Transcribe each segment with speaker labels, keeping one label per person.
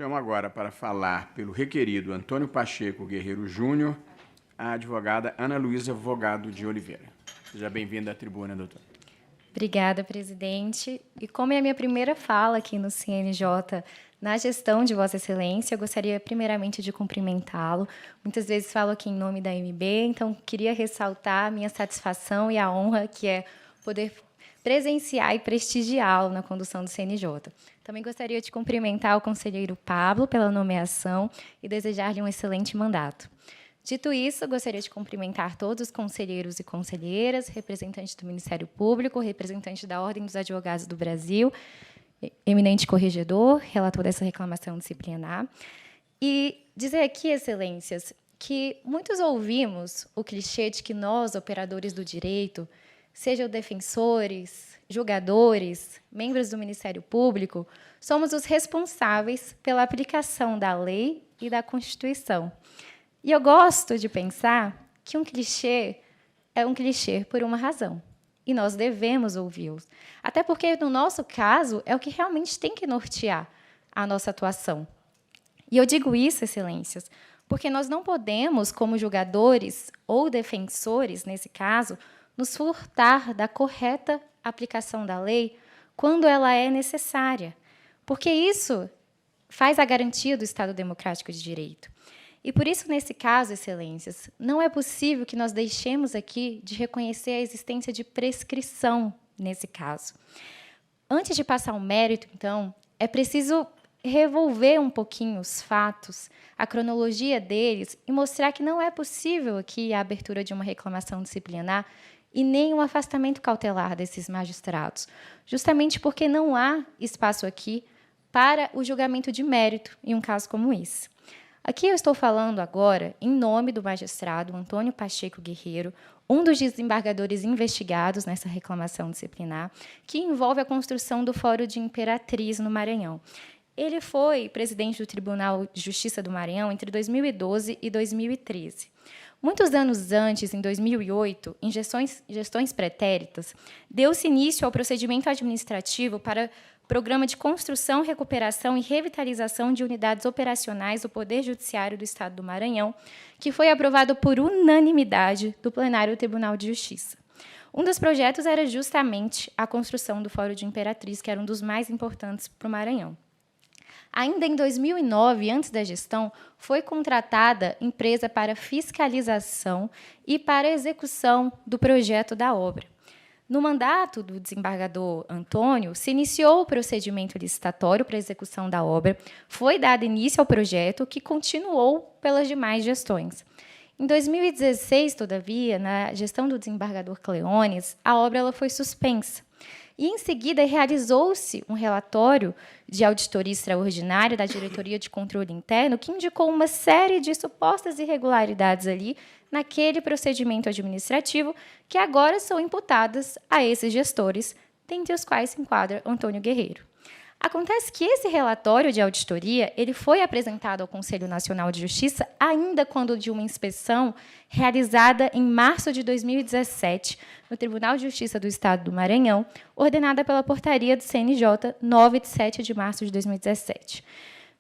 Speaker 1: Chamo agora para falar pelo requerido Antônio Pacheco Guerreiro Júnior, a advogada Ana Luísa Vogado de Oliveira. Seja bem-vinda à tribuna, doutora.
Speaker 2: Obrigada, presidente. E como é a minha primeira fala aqui no CNJ, na gestão de Vossa Excelência, eu gostaria primeiramente de cumprimentá-lo. Muitas vezes falo aqui em nome da MB, então queria ressaltar a minha satisfação e a honra que é poder presenciar e prestigiá-lo na condução do CNJ. Também gostaria de cumprimentar o conselheiro Pablo pela nomeação e desejar-lhe um excelente mandato. Dito isso, gostaria de cumprimentar todos os conselheiros e conselheiras, representantes do Ministério Público, representante da Ordem dos Advogados do Brasil, eminente corregedor, relator dessa reclamação disciplinar. E dizer aqui, excelências, que muitos ouvimos o clichê de que nós, operadores do direito, sejam defensores, julgadores, membros do Ministério Público, somos os responsáveis pela aplicação da lei e da Constituição. E eu gosto de pensar que um clichê é um clichê por uma razão. E nós devemos ouvi-los. Até porque, no nosso caso, é o que realmente tem que nortear a nossa atuação. E eu digo isso, excelências, porque nós não podemos, como julgadores ou defensores, nesse caso, nos furtar da correta aplicação da lei quando ela é necessária. Porque isso faz a garantia do Estado Democrático de Direito. E, por isso, nesse caso, excelências, não é possível que nós deixemos aqui de reconhecer a existência de prescrição nesse caso. Antes de passar ao mérito, então, é preciso revolver um pouquinho os fatos, a cronologia deles, e mostrar que não é possível aqui a abertura de uma reclamação disciplinar e nem um afastamento cautelar desses magistrados, justamente porque não há espaço aqui para o julgamento de mérito em um caso como esse. Aqui eu estou falando agora em nome do magistrado Antônio Pacheco Guerreiro, um dos desembargadores investigados nessa reclamação disciplinar, que envolve a construção do Fórum de Imperatriz no Maranhão. Ele foi presidente do Tribunal de Justiça do Maranhão entre 2012 e 2013. Muitos anos antes, em 2008, em gestões pretéritas, deu-se início ao procedimento administrativo para Programa de Construção, Recuperação e Revitalização de Unidades Operacionais do Poder Judiciário do Estado do Maranhão, que foi aprovado por unanimidade do plenário do Tribunal de Justiça. Um dos projetos era justamente a construção do Fórum de Imperatriz, que era um dos mais importantes para o Maranhão. Ainda em 2009, antes da gestão, foi contratada empresa para fiscalização e para execução do projeto da obra. No mandato do desembargador Antônio, se iniciou o procedimento licitatório para a execução da obra, foi dado início ao projeto, que continuou pelas demais gestões. Em 2016, todavia, na gestão do desembargador Cleones, a obra ela foi suspensa. E, em seguida, realizou-se um relatório de auditoria extraordinária da Diretoria de Controle Interno, que indicou uma série de supostas irregularidades ali naquele procedimento administrativo, que agora são imputadas a esses gestores, dentre os quais se enquadra Antônio Guerreiro. Acontece que esse relatório de auditoria ele foi apresentado ao Conselho Nacional de Justiça ainda quando de uma inspeção realizada em março de 2017 no Tribunal de Justiça do Estado do Maranhão, ordenada pela portaria do CNJ 9 de 7 de março de 2017.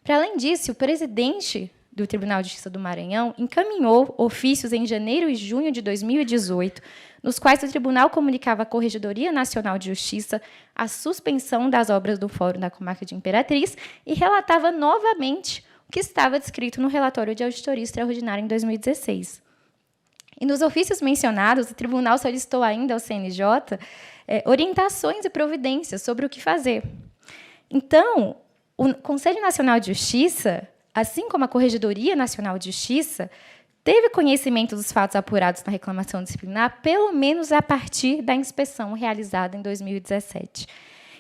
Speaker 2: Para além disso, o presidente do Tribunal de Justiça do Maranhão encaminhou ofícios em janeiro e junho de 2018, nos quais o tribunal comunicava à Corregedoria Nacional de Justiça a suspensão das obras do Fórum da Comarca de Imperatriz e relatava novamente o que estava descrito no relatório de auditoria extraordinária em 2016. E nos ofícios mencionados, o tribunal solicitou ainda ao CNJ orientações e providências sobre o que fazer. Então, o Conselho Nacional de Justiça, assim como a Corregedoria Nacional de Justiça, teve conhecimento dos fatos apurados na reclamação disciplinar, pelo menos a partir da inspeção realizada em 2017.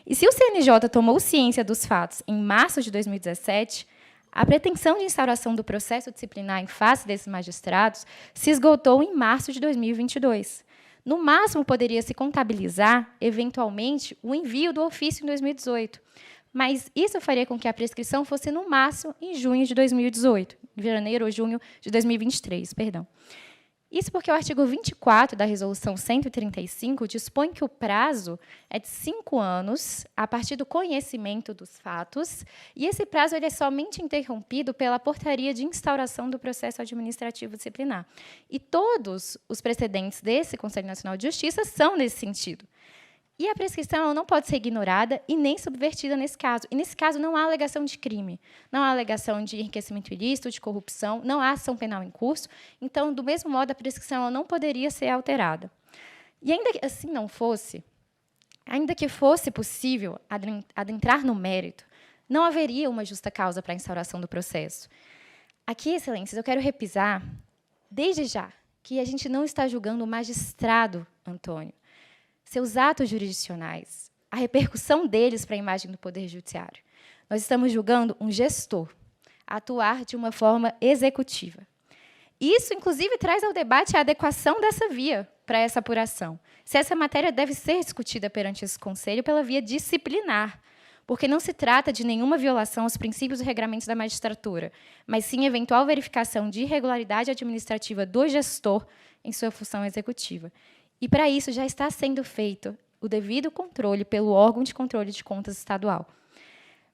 Speaker 2: E se o CNJ tomou ciência dos fatos em março de 2017, a pretensão de instauração do processo disciplinar em face desses magistrados se esgotou em março de 2022. No máximo, poderia se contabilizar, eventualmente, o envio do ofício em 2018. Mas isso faria com que a prescrição fosse, no máximo, em junho de 2018, em janeiro ou junho de 2023, perdão. Isso porque o artigo 24 da Resolução 135 dispõe que o prazo é de 5 anos a partir do conhecimento dos fatos, e esse prazo ele é somente interrompido pela portaria de instauração do processo administrativo disciplinar. E todos os precedentes desse Conselho Nacional de Justiça são nesse sentido. E a prescrição ela não pode ser ignorada e nem subvertida nesse caso. E, nesse caso, não há alegação de crime, não há alegação de enriquecimento ilícito, de corrupção, não há ação penal em curso. Então, do mesmo modo, a prescrição ela não poderia ser alterada. E ainda que assim não fosse, ainda que fosse possível adentrar no mérito, não haveria uma justa causa para a instauração do processo. Aqui, excelências, eu quero repisar, desde já, que a gente não está julgando o magistrado Antônio, seus atos jurisdicionais, a repercussão deles para a imagem do Poder Judiciário. Nós estamos julgando um gestor atuar de uma forma executiva. Isso, inclusive, traz ao debate a adequação dessa via para essa apuração. Se essa matéria deve ser discutida perante esse Conselho pela via disciplinar, porque não se trata de nenhuma violação aos princípios e regramentos da magistratura, mas sim eventual verificação de irregularidade administrativa do gestor em sua função executiva. E, para isso, já está sendo feito o devido controle pelo órgão de controle de contas estadual.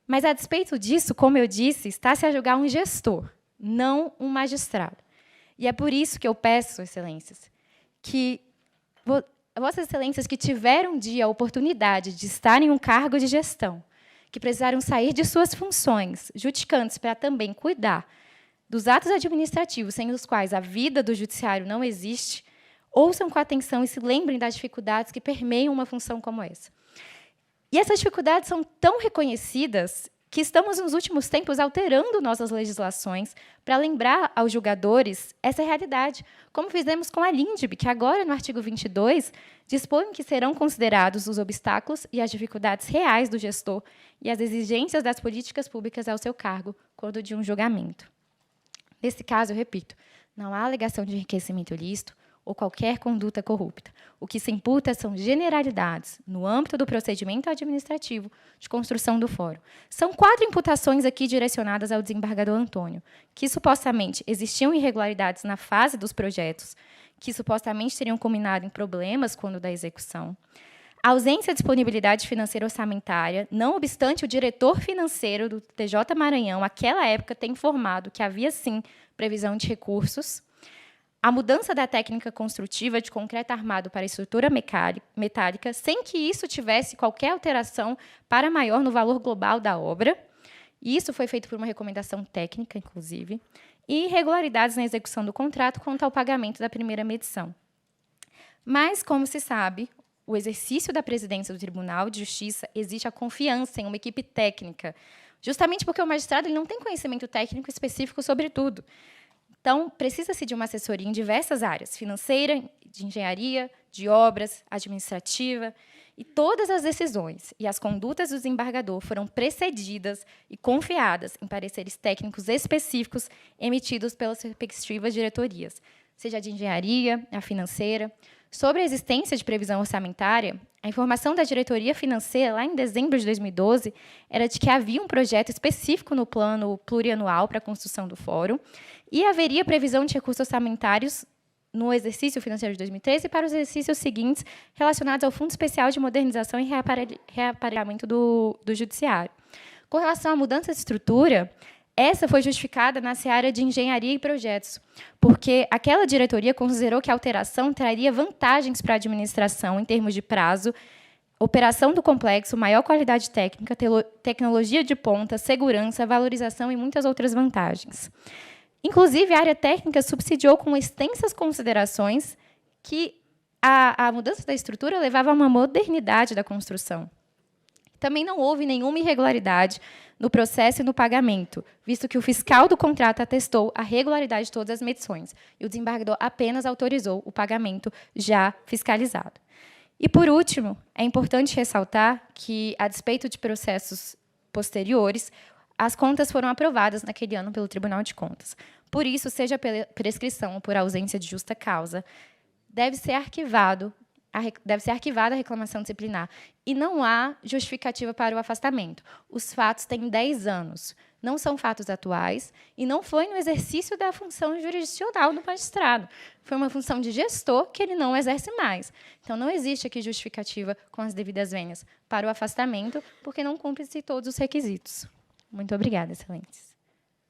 Speaker 2: Mas, a despeito disso, como eu disse, está-se a julgar um gestor, não um magistrado. E é por isso que eu peço, excelências, que vossas excelências que tiveram um dia a oportunidade de estar em um cargo de gestão, que precisaram sair de suas funções judicantes para também cuidar dos atos administrativos sem os quais a vida do judiciário não existe, ouçam com atenção e se lembrem das dificuldades que permeiam uma função como essa. E essas dificuldades são tão reconhecidas que estamos, nos últimos tempos, alterando nossas legislações para lembrar aos julgadores essa realidade, como fizemos com a LINDB, que agora, no artigo 22, dispõe que serão considerados os obstáculos e as dificuldades reais do gestor e as exigências das políticas públicas ao seu cargo, quando de um julgamento. Nesse caso, eu repito, não há alegação de enriquecimento ilícito, ou qualquer conduta corrupta. O que se imputa são generalidades no âmbito do procedimento administrativo de construção do fórum. São 4 imputações aqui direcionadas ao desembargador Antônio, que supostamente existiam irregularidades na fase dos projetos, que supostamente teriam culminado em problemas quando da execução, a ausência de disponibilidade financeira orçamentária, não obstante o diretor financeiro do TJ Maranhão, naquela época, ter informado que havia, sim, previsão de recursos, a mudança da técnica construtiva de concreto armado para estrutura metálica, sem que isso tivesse qualquer alteração para maior no valor global da obra. E isso foi feito por uma recomendação técnica, inclusive. E irregularidades na execução do contrato quanto ao pagamento da primeira medição. Mas, como se sabe, o exercício da presidência do Tribunal de Justiça exige a confiança em uma equipe técnica, justamente porque o magistrado ele não tem conhecimento técnico específico sobre tudo. Então, precisa-se de uma assessoria em diversas áreas, financeira, de engenharia, de obras, administrativa, e todas as decisões e as condutas do desembargador foram precedidas e confiadas em pareceres técnicos específicos emitidos pelas respectivas diretorias, seja a de engenharia, a financeira. Sobre a existência de previsão orçamentária, a informação da diretoria financeira, lá em dezembro de 2012, era de que havia um projeto específico no plano plurianual para a construção do fórum e haveria previsão de recursos orçamentários no exercício financeiro de 2013 e para os exercícios seguintes relacionados ao Fundo Especial de Modernização e Reaparelhamento do Judiciário. Com relação à mudança de estrutura, essa foi justificada na seara de engenharia e projetos, porque aquela diretoria considerou que a alteração traria vantagens para a administração em termos de prazo, operação do complexo, maior qualidade técnica, tecnologia de ponta, segurança, valorização e muitas outras vantagens. Inclusive, a área técnica subsidiou com extensas considerações que a mudança da estrutura levava a uma modernidade da construção. Também não houve nenhuma irregularidade no processo e no pagamento, visto que o fiscal do contrato atestou a regularidade de todas as medições e o desembargador apenas autorizou o pagamento já fiscalizado. E, por último, é importante ressaltar que, a despeito de processos posteriores, as contas foram aprovadas naquele ano pelo Tribunal de Contas. Por isso, seja pela prescrição ou por ausência de justa causa, deve ser arquivada a reclamação disciplinar. E não há justificativa para o afastamento. Os fatos têm 10 anos. não são fatos atuais e não foi no exercício da função jurisdicional do magistrado. Foi uma função de gestor que ele não exerce mais. Então, não existe aqui justificativa com as devidas vênias para o afastamento, porque não cumpre-se todos os requisitos. Muito obrigada, excelentes.